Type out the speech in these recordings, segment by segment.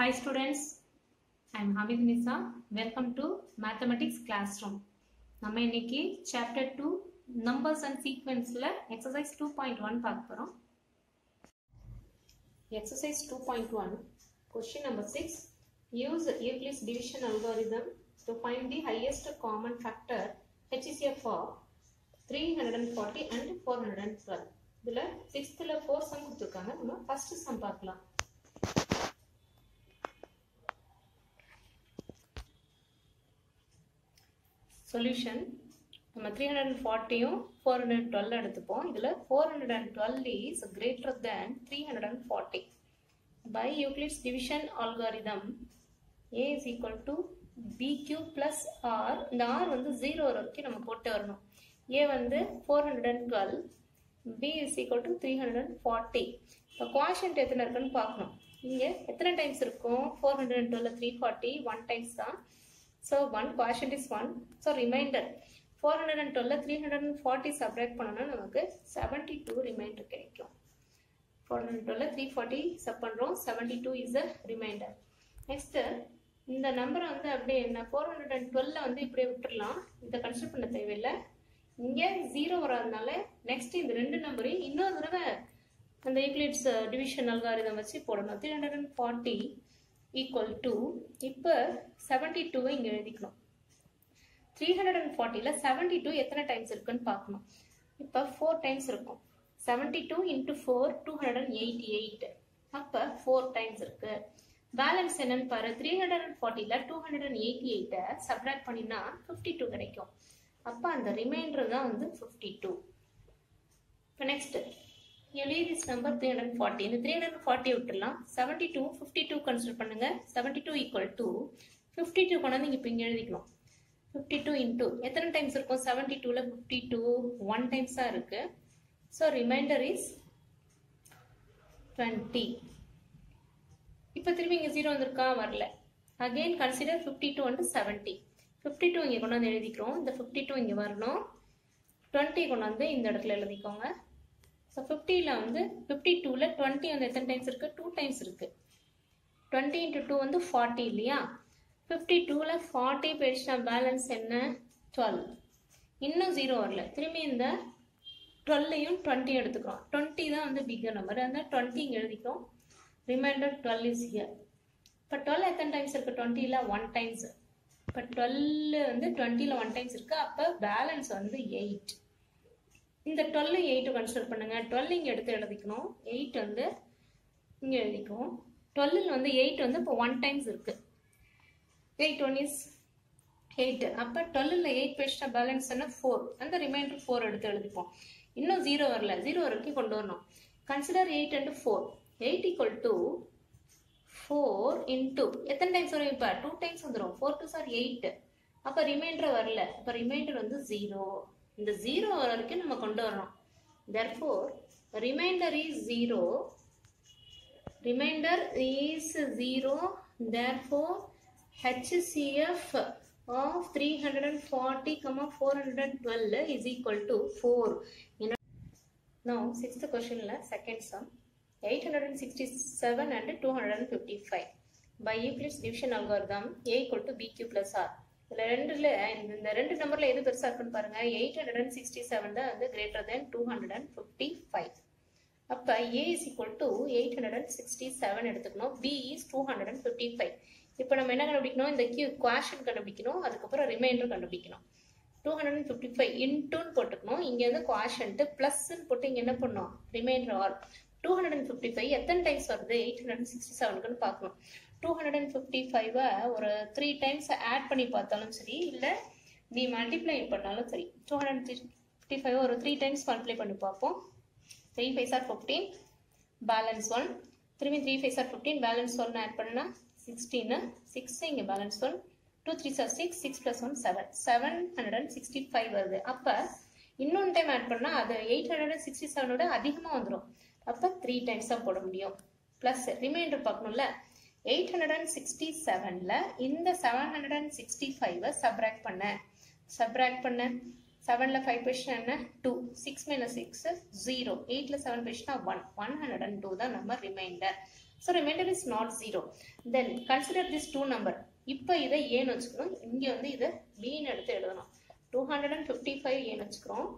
Hi students, I am Hamid Nisa. Welcome to Mathematics Classroom. நம்ம இன்னைக்கு chapter 2 numbers and sequenceல exercise 2.1 பார்க்க போறோம். Exercise 2.1 question number 6 use Euclid's division algorithm to find the highest common factor HCF of 340 and 412. இதுல 6th-ல 4 sum கொடுத்திருக்காங்க. நம்ம first sum பார்க்கலாம். Solution நம்ம 340 412 எடுத்துப்போம். இதுல 412 is greater than 340. By Euclid's division algorithm, A is equal to BQ plus R. இந்த R வந்து 0 வரைக்கும் நம்ம போட்டு வரணும். A வந்து 412, B is equal to 340. இப்போ quotient எத்தனை இருக்குன்னு பார்க்கணும். இங்க எத்தனை டைம்ஸ் இருக்கும்? 412 340 1 டைம்ஸ் தான். So 1 quotient is 1. So remainder 412 340 subtract பண்ணனும் நமக்கு 72 remainder கிடைக்கும். 412 340 sub பண்றோம் 72 is the remainder. Next இந்த நம்பரை வந்து அப்படியே என்ன 412 வந்து இப்படியே விட்டுறலாம். இத கன்சிடர் பண்ண தேவையில்லை. இங்க 0 வரதுனால next இந்த ரெண்டு நம்பரையும் இன்னொரு தடவை அந்த Euclid's division algorithm வச்சு போடணும். 340 equal to இப்போ 72 இங்க எழுதிக்கணும். 340ல 72 எத்தனை டைம்ஸ் இருக்குன்னு பார்க்கணும். இப்போ 4 டைம்ஸ் இருக்கும். 72 into 4 288. அப்ப 4 டைம்ஸ் இருக்கு. பேலன்ஸ் என்னன்னு பாரு. 340ல 288 சப்ட்ராக்ட் பண்ணினா 52 கிடைக்கும். அப்ப அந்த ரிமைண்டர் தான் வந்து 52. இப்போ next you leave this number 340. இந்த 340 விட்டுறலாம். 72 52 கன்சிடர் பண்ணுங்க. 72 equal to 52 கொண்டு இங்க இப்ப இங்க எழுதிக்கணும். 52 into எத்தனை டைம்ஸ் இருக்கும்? 72ல 52 1 டைம்ஸ் தான் இருக்கு. So remainder is 20. இப்போ திரும்பி இங்க 0 வந்திருக்கா? வரல. Again consider 52 and 70. 52 இங்க கொண்டு வந்து எழுதிக்கிறோம். இந்த 52 இங்க வரணும். 20 கொண்டு வந்து இந்த இடத்துல எழுதிக்கோங்க. So 50ல வந்து 52ல 20 வந்து எத்தனை டைம்ஸ் இருக்கு? 2 டைம்ஸ் இருக்கு. 20 into 2 வந்து 40 இல்லையா? 52ல 40 போயிடுச்சுனா பேலன்ஸ் என்ன? 12. இன்னும் 0 வரல. திரும்பி இந்த 12யும் 20 எடுத்துக்கிறோம். 20 தான் வந்து பிக்கர் நம்பர். அதனால 20 இங்க எழுதிக்கிறோம். Reminder 12 is here. இப்போ 12 எத்தனை டைம்ஸ் இருக்கு? 20ல 1 டைம்ஸ். இப்போ 12 வந்து 20ல 1 டைம்ஸ் இருக்கு. அப்ப பேலன்ஸ் வந்து 8. இந்த 12 8 கன்சிடர் பண்ணுங்க. 12 இங்க எடுத்து எழுதிக்கணும். 8 வந்து இங்க எழுதிக்குவோம். 12ல வந்து 8 வந்து இப்போ 1 டைம்ஸ் இருக்கு. 8 1 is 8. அப்ப 12ல 8 பேசிட்டா பேலன்ஸ் என்ன? 4. அந்த ரிமைண்டர் 4 எடுத்து எழுதிப்போம். இன்னும் 0 வரல. 0 வரைக்கும் கொண்டு வரணும். Consider 8 and 4. 8 equal to 4 into எத்தனை டைம்ஸ் வரும்? இப்ப 2 டைம்ஸ் வந்துரும். 4 2s are 8. அப்ப ரிமைண்டர் வரல. அப்ப ரிமைண்டர் வந்து 0. இந்த 0 வரைக்கும் நம்ம கொண்டு வரணும். Therefore remainder is 0. Remainder is 0. Therefore HCF of 340, 412 is equal to 4. Now sixth question la second sum 867 and 255. By Euclid's division algorithm A equal to BQ plus R. இந்த ரெண்டு நம்பர்ல எது பெருசா இருக்குன்னு பாருங்க. 867 தான் வந்து greater than 255. அப்ப A is equal to 867 எடுத்துக்கணும். B is 255. இப்போ நம்ம என்ன கண்டுபிடிக்கணும்? இந்த quotient கண்டுபிடிக்கணும். அதுக்கப்புறம் ரிமைண்டர் கண்டுபிடிக்கணும். 255 இன்டூன்னு போட்டுக்கணும். இங்க வந்து quotient பிளஸ்ன்னு போட்டு இங்க என்ன பண்ணணும்? ரிமைண்டர் ஆர் 255 எத்தனை டைம்ஸ் வருது? 867க்குன்னு பார்க்கணும். 255 ஒரு 3 டைம்ஸ் ஆட் பண்ணி பார்த்தாலும் சரி, இல்ல நீ மல்டிப்ளை பண்ணாலும் சரி. 255 ஒரு 3 டைம்ஸ் மல்டிப்ளை பண்ணி பார்ப்போம். 3 5s are 15, பேலன்ஸ் 1. திரும்பி 3 5s are 15, பேலன்ஸ் 1 ஆட் பண்ணா 16. 6 இங்க பேலன்ஸ் 1. 2 3s are 6, 6 plus 1 7. 765 வருது. அப்ப இன்னொரு டைம் ஆட் பண்ணா அது 867 ஓட அதிகமா வந்துரும். அப்ப 3 டைம்ஸ் தான் போட முடியும். பிளஸ் ரிமைண்டர் பார்க்கணும்ல. 867ல இந்த 765 சப்ட்ராக்ட் பண்ண. 7ல 5 பேசினா என்ன? 2. 6 minus 6 0. 8ல 7 பேசினா 1. 102 தான் நம்ம reminder. So remainder is not 0. Then consider this 2 number. இப்போ இதை ஏன்னு வச்சுக்கணும், இங்கே வந்து இதை பின்னு எடுத்து எழுதணும். 255 ஏன்னு வச்சுக்கிறோம்,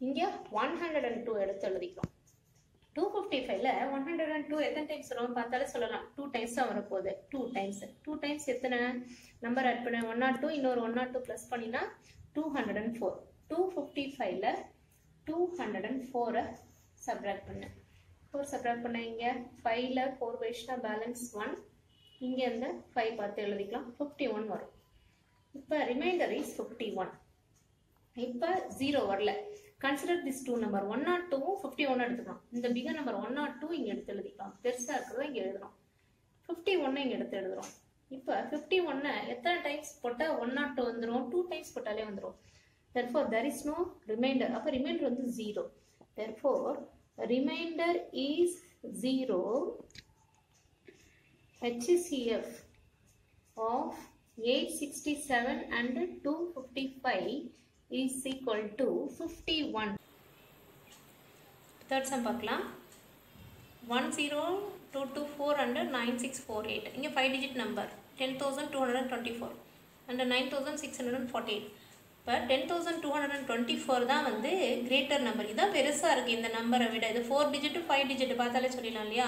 இங்கே 102 எடுத்து எழுதிக்கிறோம். 255ல 102 எத்தனை டைம்ஸ் வரும் பார்த்தாலே சொல்லலாம், 2 டைம்ஸ் தான் வரப்போகுது. 2 டைம்ஸ் எத்தனை நம்பர் ஆட் பண்ண, 102 இன்னொரு 102 ப்ளஸ் பண்ணினா 204. 255ல 204 சப்ராக்ட் பண்ணு. 4 சப்ராக்ட் பண்ண, இங்கே 5ல 4 போயிடுச்சுன்னா பேலன்ஸ் 1, இங்கே இந்த 5 பார்த்து எழுதிக்கலாம், 51 வரும். இப்போ ரிமைண்டர் இஸ் 51. இப்போ 0 வரல. கன்சிடர் திஸ் 2 நம்பர் 102 51 எடுத்துக்கலாம். இந்த பிகர் நம்பர் 102 இங்கே எடுத்து எழுதிக்கலாம், பெருசாக இருக்கிறத இங்கே எழுதுறோம். 51 இங்கே எடுத்து எழுதுறோம். இப்போ 51 எத்தனை டைம்ஸ் போட்டால் 102 வந்துடும், 2 டைம்ஸ் போட்டாலே வந்துடும். Therefore there is no remainder. அப்போ ரிமைண்டர் வந்து 0. Therefore remainder is 0. HCF of 867 and 255 is equal to 51. Third sum பார்க்கலாம். 10224 and 9648. இங்கே 5 digit number 10,224 and 9,648. இப்போ 10,224 தான் வந்து கிரேட்டர் நம்பர். இதான் பெருசாக இருக்குது இந்த நம்பரை விட. இது 4 digit 5 digit பார்த்தாலே சொல்லிடலாம் இல்லையா.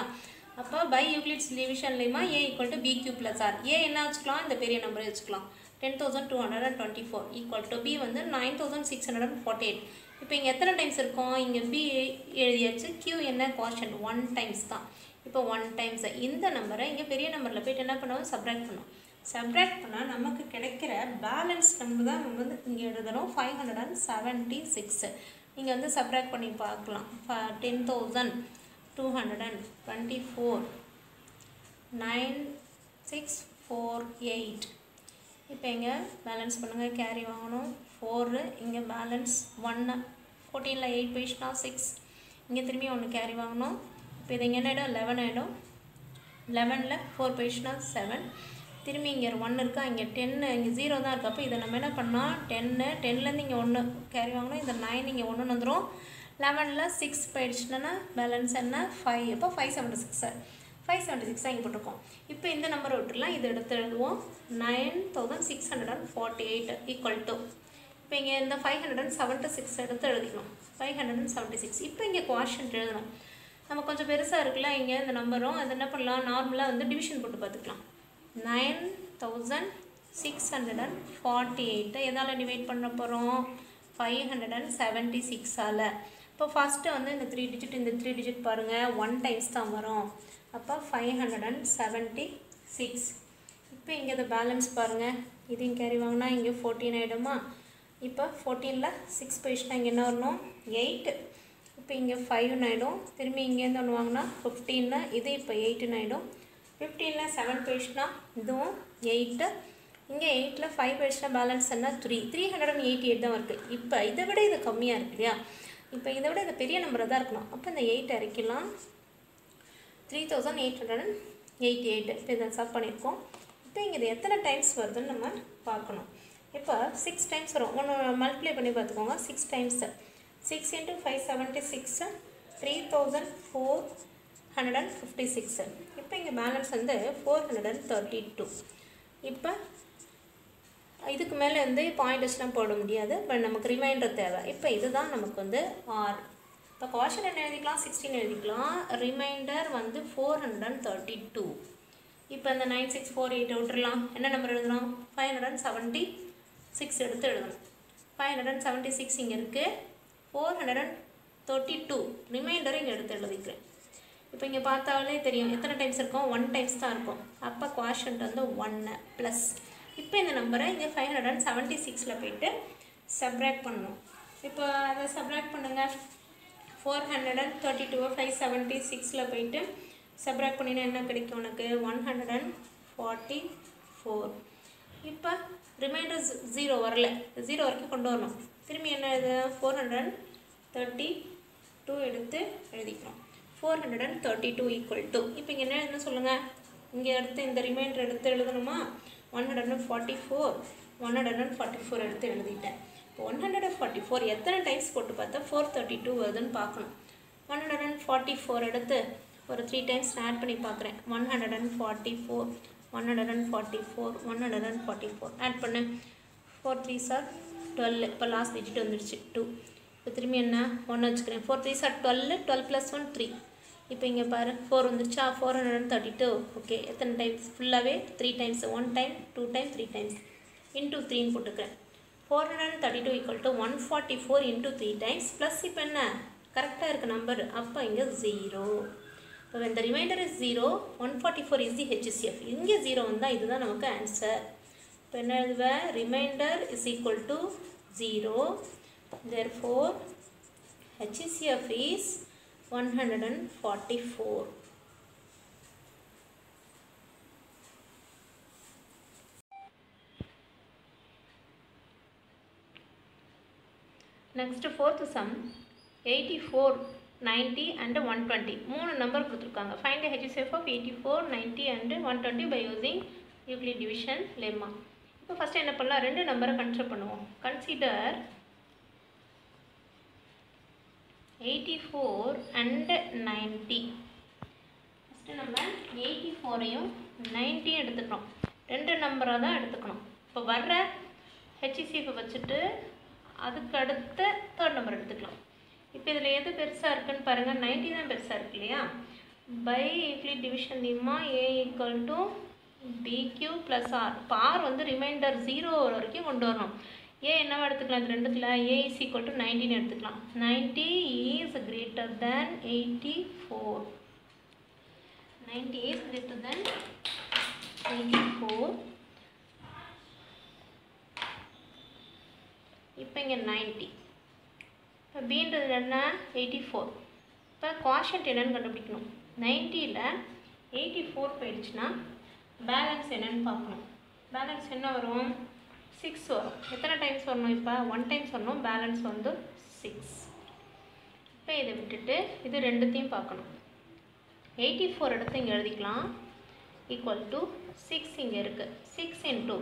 அப்போ by Euclid's division lemma A equal to BQ + R. A என்ன வச்சுக்கலாம், இந்த பெரிய நம்பரை வச்சுக்கலாம். 10,224 ஈக்குவல் டு B வந்து 9,648. இப்போ இங்கே எத்தனை டைம்ஸ் இருக்கும், இங்கே B எழுதியாச்சு, Q என்ன கான்ஸ்டன்ட் 1 டைம்ஸ் தான். இப்போ 1 டைம்ஸ் இந்த நம்பரை இங்கே பெரிய நம்பரில் போய்ட்டு என்ன பண்ணுவோம், சப்ராக்ட் பண்ணுவோம். சப்ராக்ட் பண்ணால் நமக்கு கிடைக்கிற பேலன்ஸ் நம்பர் தான் நம்ம வந்து இங்கே எழுதுகிறோம், 576. நீங்கள் வந்து சப்ராக்ட் பண்ணி பார்க்கலாம். 10,224 9648. இப்போ இங்கே பேலன்ஸ் பண்ணுங்கள், கேரி வாங்கணும் 4, இங்கே பேலன்ஸ் 1, 14ல் 8 போயிடுச்சுன்னா 6, இங்கே திரும்பி 1 கேரி வாங்கணும். இப்போ இது இங்கே என்ன ஆகிடும், 11 ஆகிடும். 11ல் 4 போயிடுச்சுன்னா 7, திரும்பி இங்கே 1 இருக்கா, இங்கே 10, இங்கே 0 தான் இருக்குது. அப்போ இதை நம்ம என்ன பண்ணால் 10லேருந்து இங்கே 1 கேரி வாங்கணும், இந்த 9 இங்கே 1 வந்துடும். 11ல் 6 போயிடுச்சுன்னா பேலன்ஸ் என்ன 5. அப்போ 576 தான் இங்கே போட்டிருக்கோம். இப்போ இந்த நம்பரை விட்டுடலாம், இதை எடுத்து எழுதுவோம். 9,648 ஈக்குவல் டு, இப்போ இங்கே இந்த 576 எடுத்து எழுதிக்கணும், 576. இப்போ இங்கே குவாஷன்ட் எழுதணும். நம்ம கொஞ்சம் பெருசாக இருக்குல்ல இங்கே இந்த நம்பரும், அது என்ன பண்ணலாம், நார்மலாக வந்து டிவிஷன் போட்டு பார்த்துக்கலாம். 9,648 எதால் டிவைட் பண்ண போகிறோம், 576ஆல். இப்போ ஃபஸ்ட்டு வந்து இந்த 3 digit இந்த 3 digit பாருங்கள் 1 டைம்ஸ் தான் வரும். அப்போ 576. இப்போ இங்கே இந்த பேலன்ஸ் பாருங்கள், இதையும் கேரி வாங்கினா இங்கே 14 ஆகிடுமா. இப்போ 14ல் 6 போயிடுச்சுன்னா இங்கே என்ன வரணும் 8. இப்போ இங்கே 5 ஆகிடும். திரும்பி இங்கேருந்து ஒன்று வாங்கினா 15, இது இப்போ 8 ஆகிடும். 15ல் 7 போயிடுச்சுன்னா இதுவும் 8. இங்கே 8ல் 5 போயிடுச்சுன்னா பேலன்ஸ் என்ன 3. 388 தான் இருக்குது. இப்போ இதை விட இது கம்மியாக இருக்கு இல்லையா, இப்போ இதை விட இது பெரிய நம்பரை தான் இருக்கணும். அப்போ இந்த 8 இறக்கலாம், 3,888. இப்போ இதை சப் பண்ணியிருக்கோம். இப்போ இங்கே இது எத்தனை டைம்ஸ் வருதுன்னு நம்ம பார்க்கணும். இப்போ 6 டைம்ஸ் வரும். ஒன்று மல்டிப்ளை பண்ணி பார்த்துக்கோங்க. 6 டைம்ஸ் 6 × 576 3,456. இப்போ இங்கே பேலன்ஸ் வந்து 432. இப்போ இதுக்கு மேலே வந்து பாயிண்டர்ஸ்லாம் போட முடியாது, பட் நமக்கு ரிமைண்டர் தேவை. இப்போ இதுதான் நமக்கு வந்து R. இப்போ காஷன் என்ன எழுதிக்கலாம், 16 எழுதிக்கலாம். ரிமைண்டர் வந்து 432. இப்போ இந்த 9648 விட்டுடலாம். என்ன நம்பர் எழுதுகிறோம், 576 எடுத்து எழுதணும். 576 இங்கே இருக்குது, 432 ரிமைண்டர் இங்கே எடுத்து எழுதிக்கிறேன். இப்போ இங்கே பார்த்தாலே தெரியும் எத்தனை டைம்ஸ் இருக்கும், 1 டைம்ஸ் தான் இருக்கும். அப்போ குவாஷன்ட் வந்து 1 ப்ளஸ். இப்போ இந்த நம்பரை இங்கே 576ல் போய்ட்டு சப்ராக்ட் பண்ணணும். இப்போ அதை சப்ராக்ட் பண்ணுங்கள். 432 576ல் போய்ட்டு சப்ராக்ட் பண்ணினா என்ன கிடைக்கும் உனக்கு, 144. இப்போ ரிமைண்டர் 0 வரல, 0 வரைக்கும் கொண்டு வரணும். திரும்பி என்ன இது 432 எடுத்து எழுதிக்கிறோம். 432 ஈக்குவல் டு, இப்போ இங்கே என்ன எழுதணும் சொல்லுங்கள், இங்கே எடுத்து இந்த ரிமைண்டர் எடுத்து எழுதணுமா, 144 எடுத்து எழுதிட்டேன். இப்போ 144 எத்தனை டைம்ஸ் போட்டு பார்த்தா 432 வருதுன்னு பார்க்கணும். 144 எடுத்து ஒரு 3 டைம்ஸ் ஆட் பண்ணி பார்க்குறேன். 144 144 144 ஆட் பண்ணு. 4 3s are 12. இப்போ லாஸ்ட் டிஜிட் வந்துடுச்சு 2. இப்போ திரும்பி என்ன 1 வச்சுக்கிறேன். 4 3s are 12, 12 + 1 3. இப்போ இங்கே பாரு 4 வந்துருச்சா, 432. ஓகே, எத்தனை டைம்ஸ்? ஃபுல்லாகவே 3 times. 1 time 2 time 3 times into 3ன்னு போட்டுக்கிறேன். 432 = 144 இன்டூ 3 டைம்ஸ் ப்ளஸ் இப்போ என்ன கரெக்டாக இருக்க நம்பர், அப்போ இங்கே 0. இப்போ when the remainder is 0, 144 is the HCF. இங்கே 0 வந்தால் இதுதான் நமக்கு ஆன்சர். இப்போ என்ன எழுதுவேன்? Reminder is equal to 0. therefore HCF is 144. Next fourth sum, 84, 90 and 120. மூணு நம்பர் கொடுத்துருக்காங்க. Find the HCF of 84, 90 and 120 by using Euclid division lemma. இப்போ ஃபஸ்ட்டு என்ன பண்ணலாம்? ரெண்டு நம்பரை கன்சிடர் பண்ணுவோம். Consider 84 and 90. ஃபஸ்ட்டு நம்ம 84ஐயும் 90 எடுத்துக்கிறோம். ரெண்டு நம்பராக தான் எடுத்துக்கணும். இப்போ வர்ற HCF வச்சுட்டு அதுக்கு அடுத்த தேர்ட் நம்பர் எடுத்துக்கலாம். இப்போ இதில் எது பெருசாக இருக்குன்னு பாருங்கள். 90 தான் பெருசாக இருக்கு இல்லையா? By Euclid division lemma A = BQ + R. இப்போ R வந்து ரிமைண்டர் 0 வரைக்கும் கொண்டு வரணும். A என்னவா எடுத்துக்கலாம்? இந்த ரெண்டுத்தில் A is equal to 90 எடுத்துக்கலாம். 90 is greater than 84. 90 is greater than 84. இப்போ இங்கே 90. இப்போ பீன்றது என்ன? 84. இப்போ குவாஷன்ட் என்னன்னு கண்டுபிடிக்கணும். 90ல் 84 போயிடுச்சுன்னா பேலன்ஸ் என்னன்னு பார்க்கணும். பேலன்ஸ் என்ன வரும்? 6 வரும். எத்தனை டைம்ஸ் வரணும்? இப்போ 1 டைம்ஸ் வரணும். பேலன்ஸ் வந்து 6. இப்போ இதை விட்டுட்டு இது ரெண்டுத்தையும் பார்க்கணும். 84 எடுத்து இங்கே எழுதிக்கலாம். ஈக்குவல் டு 6 இங்கே இருக்குது. 6 ×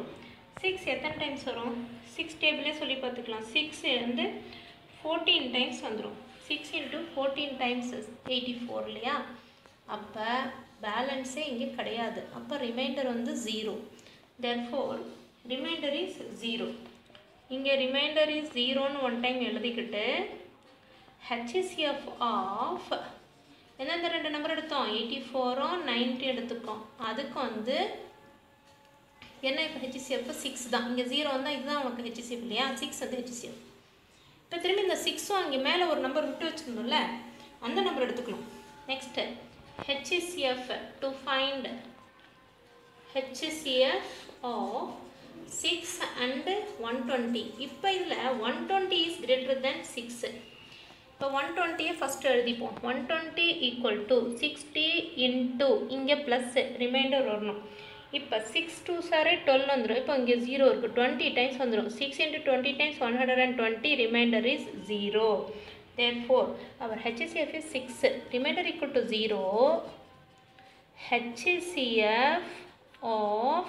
6 எத்தனை டைம்ஸ் வரும்? 6 டேபிளே சொல்லி பார்த்துக்கலாம். 6 வந்து 14 டைம்ஸ் வந்துடும். 6 × 14 டைம்ஸ் 84 இல்லையா? அப்போ பேலன்ஸே இங்கே கிடையாது. அப்போ ரிமைண்டர் வந்து 0. therefore reminder is 0. இங்கே ரிமைண்டர் இஸ் 0ன்னு 1 டைம் எழுதிக்கிட்டு HCF ஆஃப் எந்தெந்த ரெண்டு நம்பர் எடுத்தோம்? 84ம் 90 எடுத்துக்கோம். அதுக்கு வந்து என்ன? இப்போ HCF 6 தான். இங்கே 0 வந்தால் இதுதான் உனக்கு HCF இல்லையா? 6 வந்து HCF. இப்போ திரும்பி இந்த 6ம் அங்கே மேலே ஒரு நம்பர் விட்டு வச்சுக்கணும்ல, அந்த நம்பர் எடுத்துக்கணும். Next HCF to find HCF of 6 and 120. இப்போ இதில் 120 is greater than 6. இப்போ 120 ஃபஸ்ட்டு எழுதிப்போம். 120 = 60 இன்ட்டு இங்கே ப்ளஸ் ரிமைண்டர் வரணும். இப்போ 6 2s are 12 வந்துடும். இப்போ இங்கே 0 இருக்குது. 20 டைம்ஸ் வந்துடும். 6 × 20 times 120. Reminder is 0. therefore our HCF is 6. remainder equal to 0. HCF of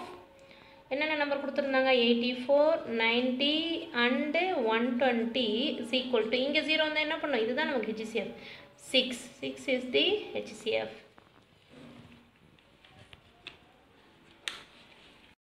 என்னென்ன நம்பர் கொடுத்துருந்தாங்க? 84, 90 and 120 is equal to இங்கே 0 வந்தால் என்ன பண்ணும்? இதுதான் நமக்கு HCF 6. 6 is the HCF.